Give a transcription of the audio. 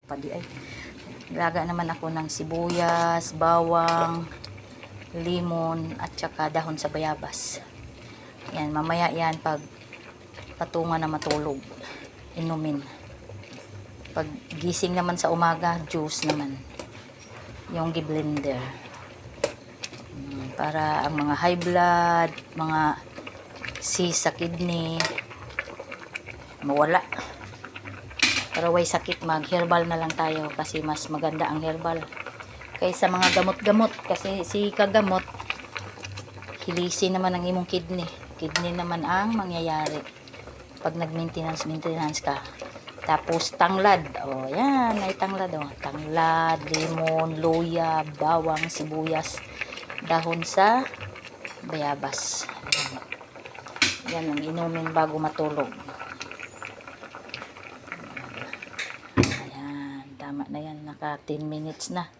Padi ay. Laga naman ako ng sibuyas, bawang, limon, at saka dahon sa bayabas. Yan, mamaya yan pag patunga na matulog. Inumin. Pag gising naman sa umaga, juice naman. Yung gi-blender. Para ang mga high blood, mga cyst sa kidney, mawala. Para way sakit, mag-herbal na lang tayo kasi mas maganda ang herbal kaysa mga gamot-gamot. Kasi si kagamot, hilisi naman ang imong kidney. Kidney naman ang mangyayari pag nag-maintenance ka. Tapos tanglad. O, yan. Ay tanglad. O. Tanglad, limon, luya, bawang, sibuyas, dahon sa bayabas. Ayan. Yan ang inumin bago matulog. Ayan. Tama na yan. Naka 10 minutes na.